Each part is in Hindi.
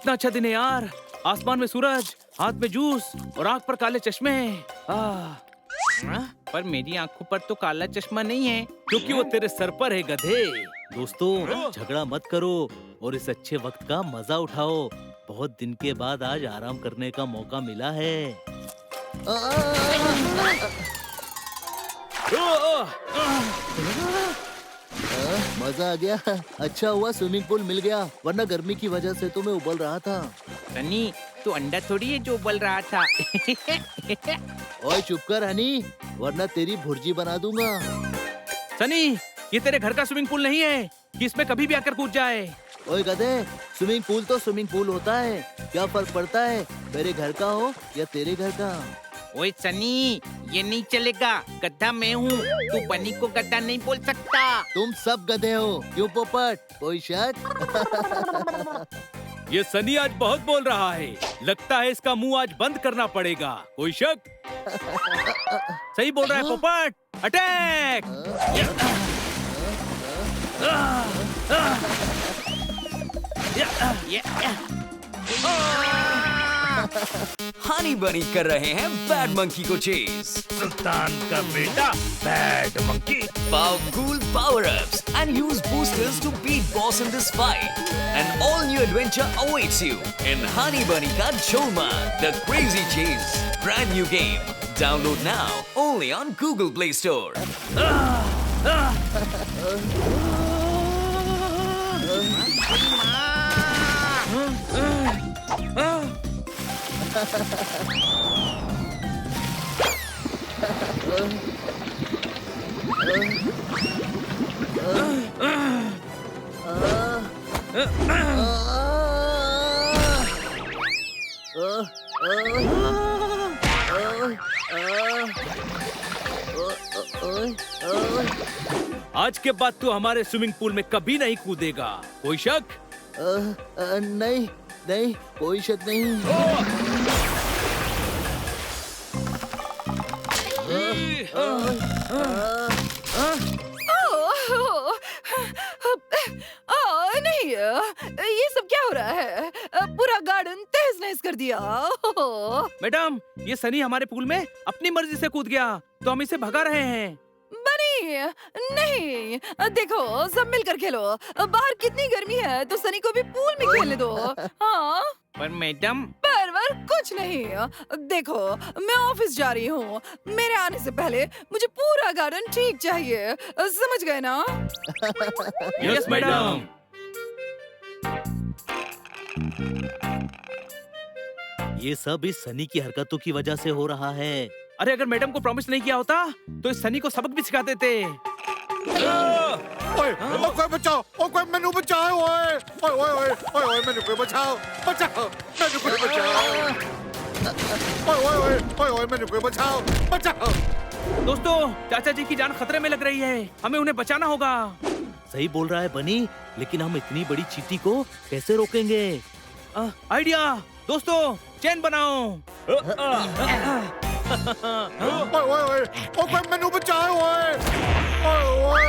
कितना अच्छा दिन है यार। आसमान में सूरज, हाथ में जूस और आंख पर काले चश्मे। पर मेरी आंखों पर तो काला चश्मा नहीं है, क्योंकि वो तेरे सर पर है गधे। दोस्तों, झगड़ा मत करो और इस अच्छे वक्त का मजा उठाओ। बहुत दिन के बाद आज आराम करने का मौका मिला है। मजा आ गया। अच्छा हुआ स्विमिंग पूल मिल गया, वरना गर्मी की वजह से तो मैं उबल रहा था। सनी तू अंडा थोड़ी है जो उबल रहा था। ओए चुप कर हनी, वरना तेरी भुर्जी बना दूंगा। सनी, ये तेरे घर का स्विमिंग पूल नहीं है कि इसमें कभी भी आकर कूद जाए। ओए गधे, स्विमिंग पूल तो स्विमिंग पूल होता है, क्या फर्क पड़ता है मेरे घर का हो या तेरे घर का। ओए सनी, ये नहीं चलेगा, गधा मैं हूँ, तू बनी को गधा नहीं बोल सकता। तुम सब गधे हो, क्यों पोपट, कोई शक? ये सनी आज बहुत बोल रहा है, लगता है इसका मुंह आज बंद करना पड़ेगा। कोई शक? सही बोल रहा है पोपट, अटैक। हनी बनी कर रहे हैं बैड मंकी को चेज। सुल्तान का बेटा bad monkey. Powerful power-ups and use boosters to beat boss in this fight. An all-new adventure awaits you in Honey Bunny Ka Jholma, the Crazy Chase. Brand new game. Download now only on Google Play Store. आज के बाद तू हमारे स्विमिंग पूल में कभी नहीं कूदेगा। कोई शक? नहीं नहीं, कोई शक नहीं। नहीं, ये सब क्या हो रहा है? पूरा गार्डन तहस नहस कर दिया। मैडम, ये सनी हमारे पूल में अपनी मर्जी से कूद गया, तो हम इसे भगा रहे हैं। बनी, नहीं, देखो सब मिलकर खेलो। बाहर कितनी गर्मी है, तो सनी को भी पूल में खेलने दो। हाँ, पर मैडम, पर कुछ नहीं। देखो, मैं ऑफिस जा रही हूँ, मेरे आने से पहले मुझे पूरा गार्डन ठीक चाहिए, समझ गए ना? Yes madam. ये सब इस सनी की हरकतों की वजह से हो रहा है। अरे अगर मैडम को प्रॉमिस नहीं किया होता तो इस सनी को सबक भी सिखा देते। ओए, कोई बचाओ, कोई मैनू बचाओ, ओए, ओए, ओए, ओए, ओए, मैनू कोई बचाओ, बचाओ, मैनू कोई बचाओ, ओए, ओए, ओए, ओए, ओए, मैनू कोई बचाओ, बचाओ। दोस्तों, चाचा जी की जान खतरे में लग रही है, हमें उन्हें बचाना होगा। सही बोल रहा है बनी, लेकिन हम इतनी बड़ी चींटी को कैसे रोकेंगे? आइडिया, दोस्तों, चेन बनाओ। ओए, ओए, ओए, कोई मैनू बचाओ, ओए, ओए, ओए।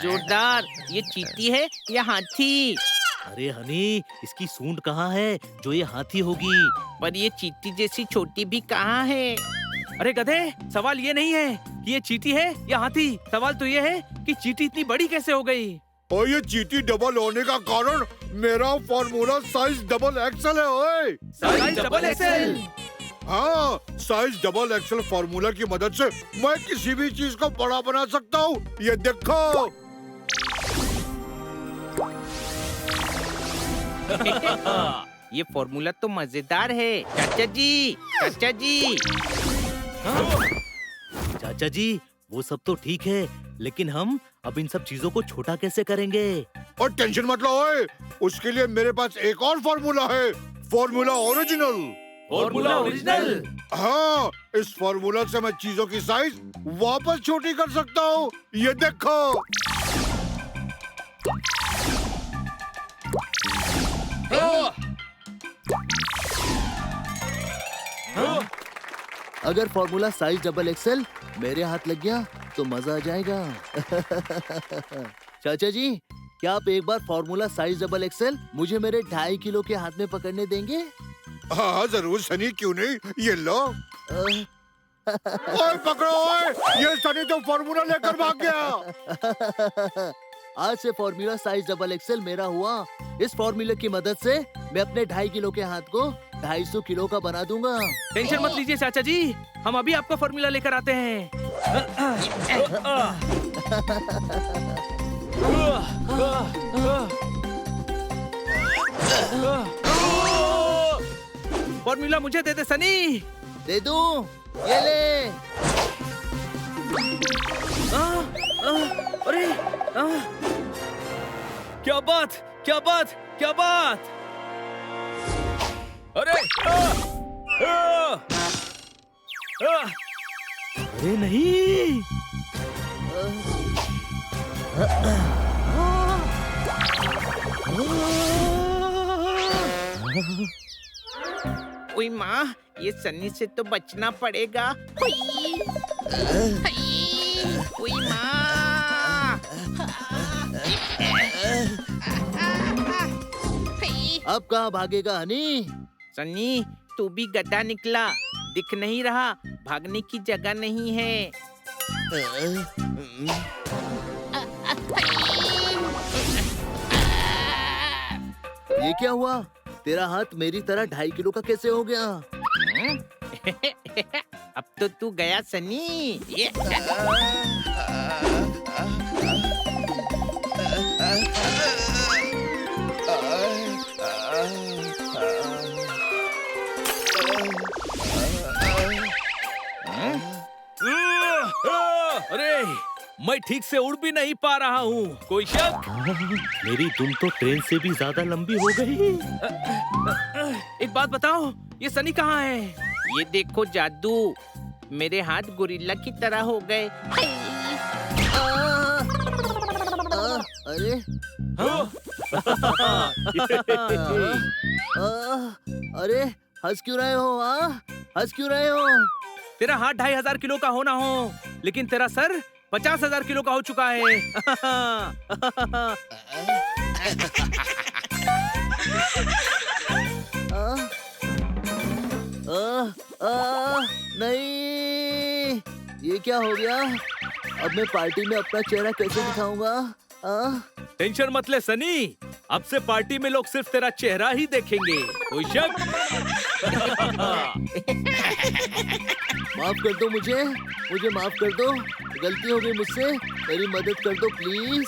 जोरदार, ये चींटी है या हाथी? अरे हनी, इसकी सूंड कहाँ है जो ये हाथी होगी? पर ये चींटी जैसी छोटी भी कहाँ है? अरे गधे, सवाल ये नहीं है कि ये चींटी है या हाथी, सवाल तो ये है कि चींटी इतनी बड़ी कैसे हो गई? और ये चींटी डबल होने का कारण मेरा फॉर्मूला साइज डबल एक्सल है, ओए। Size double XL? हाँ, साइज डबल एक्सल फॉर्मूला की मदद से मैं किसी भी चीज को बड़ा बना सकता हूँ। ये देखो। ये फॉर्मूला तो मजेदार है। चाचा जी, चाचा जी। चाचा जी, वो सब तो ठीक है, लेकिन हम अब इन सब चीजों को छोटा कैसे करेंगे? और टेंशन मत लो, ओए, उसके लिए मेरे पास एक और फॉर्मूला है, फॉर्मूला ओरिजिनल। Formula original? हाँ, इस फॉर्मूला से मैं चीजों की साइज वापस छोटी कर सकता हूँ। ये देखो। अगर फॉर्मूला साइज डबल एक्सेल मेरे हाथ लग गया तो मजा आ जाएगा। चाचा जी, क्या आप एक बार फॉर्मूला साइज डबल एक्सेल मुझे मेरे 2.5 किलो के हाथ में पकड़ने देंगे? हाँ जरूर सनी, क्यों नहीं, ये लो। अ, ओए पकड़ो ओए, ये सनी तो फॉर्मूला लेकर भाग गया। आज से फॉर्मूला साइज डबल एक्सेल मेरा हुआ। इस फॉर्मूले की मदद से मैं अपने 2.5 किलो के हाथ को 250 किलो का बना दूंगा। टेंशन मत लीजिए चाचा जी, हम अभी आपका फॉर्मूला लेकर आते हैं। फॉर्मूला मुझे दे दे सनी। दे दूं? ये ले। अरे क्या बात, क्या बात, क्या बात। अरे अरे नहीं, ओए माँ, ये सन्नी से तो बचना पड़ेगा। ओए माँ। अब कहाँ भागेगा हनी? सन्नी तू भी गधा निकला, दिख नहीं रहा, भागने की जगह नहीं है। ये क्या हुआ? तेरा हाथ मेरी तरह 2.5 किलो का कैसे हो गया? अब तो तू गया सनी। ये अरे मैं ठीक से उड़ भी नहीं पा रहा हूँ। कोई शक? मेरी दुम तो ट्रेन से भी ज्यादा लंबी हो गई। एक बात बताओ, ये सनी कहाँ है? ये देखो जादू, मेरे हाथ गोरिल्ला की तरह हो गए। अरे अरे हंस क्यों रहे हो? हंस क्यों रहे हो? तेरा हाथ 2,500 किलो का होना हो, लेकिन तेरा सर 50,000 किलो का हो चुका है। नहीं, ये क्या हो गया? अब मैं पार्टी में अपना चेहरा कैसे दिखाऊंगा? टेंशन मत ले सनी, अब से पार्टी में लोग सिर्फ तेरा चेहरा ही देखेंगे। कोई शक? माफ कर दो मुझे माफ कर दो। गलती हो गई मुझसे, मेरी मदद कर दो प्लीज।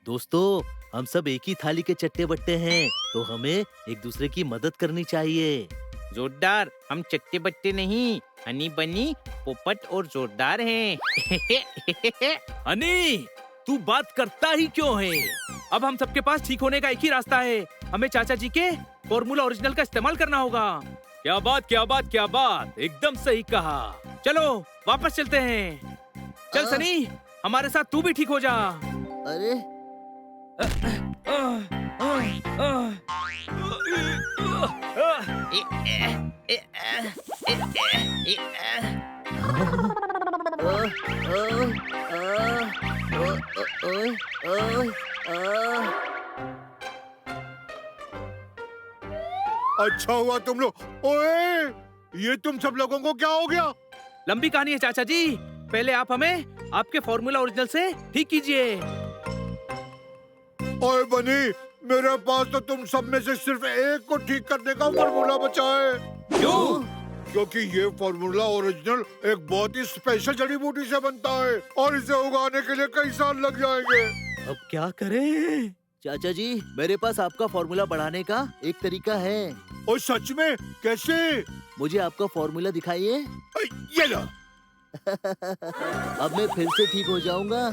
दोस्तों, हम सब एक ही थाली के चट्टे बट्टे हैं, तो हमें एक दूसरे की मदद करनी चाहिए। जोरदार, हम चट्टे बट्टे नहीं, हनी बनी पोपट और जोरदार हैं। हनी, तू बात करता ही क्यों है? अब हम सबके पास ठीक होने का एक ही रास्ता है, हमें चाचा जी के फॉर्मूला ओरिजिनल का इस्तेमाल करना होगा। क्या बात, क्या बात, क्या बात, एकदम सही कहा। चलो वापस चलते हैं। चल सनी, हमारे साथ तू भी ठीक हो जा। अरे अच्छा हुआ तुम लोग। ओए, ये तुम सब लोगों को क्या हो गया? लंबी कहानी है चाचा जी, पहले आप हमें आपके फॉर्मूला ओरिजिनल से ठीक कीजिए। ओए बनी, मेरे पास तो तुम सब में से सिर्फ एक को ठीक करने का फॉर्मूला बचा है। क्यों? क्योंकि ये फॉर्मूला ओरिजिनल एक बहुत ही स्पेशल जड़ी बूटी से बनता है और इसे उगाने के लिए कई साल लग जाएंगे। अब क्या करें? चाचा जी, मेरे पास आपका फॉर्मूला बढ़ाने का एक तरीका है। और सच में कैसे? मुझे आपका फॉर्मूला दिखाइए। ये लो। अब मैं फिर से ठीक हो जाऊंगा।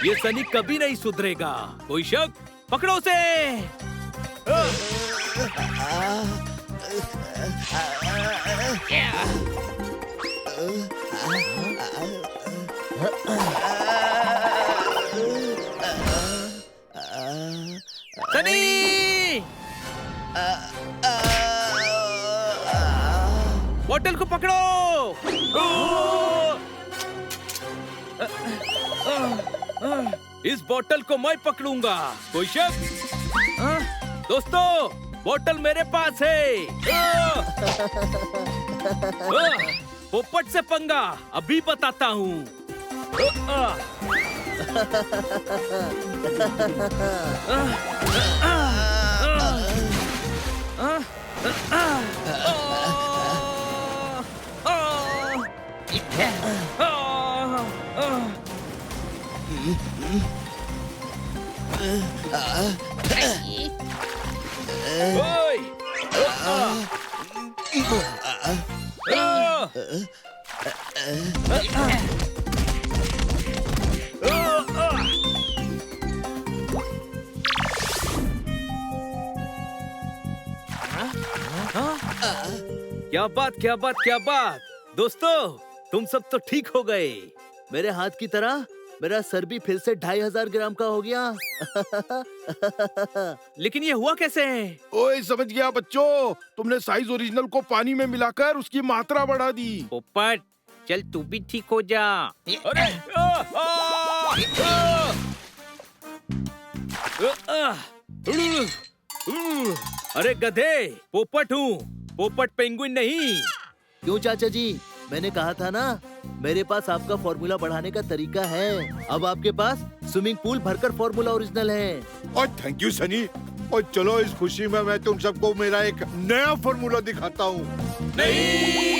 ये सनी कभी नहीं सुधरेगा। कोई शक? पकड़ो उसे। सनी, बोतल को पकड़ो। इस बोतल को मैं पकड़ूंगा, कोई शक? दोस्तों, बोतल मेरे पास है। पोपट से पंगा अभी बताता हूँ। क्या बात, क्या बात, क्या बात। दोस्तों, तुम सब तो ठीक हो गए। मेरे हाथ की तरह मेरा सर भी फिर से 2500 ग्राम का हो गया। लेकिन ये हुआ कैसे है? ओए समझ गया बच्चों, तुमने साइज ओरिजिनल को पानी में मिलाकर उसकी मात्रा बढ़ा दी। पोपट, चल तू भी ठीक हो जा। अरे अरे गधे, पोपट हूँ, पोपट पेंगुइन नहीं। क्यों चाचा जी, मैंने कहा था ना, मेरे पास आपका फॉर्मूला बढ़ाने का तरीका है। अब आपके पास स्विमिंग पूल भरकर फॉर्मूला ओरिजिनल है। और थैंक यू सनी। और चलो इस खुशी में मैं तुम सबको मेरा एक नया फॉर्मूला दिखाता हूँ। नहीं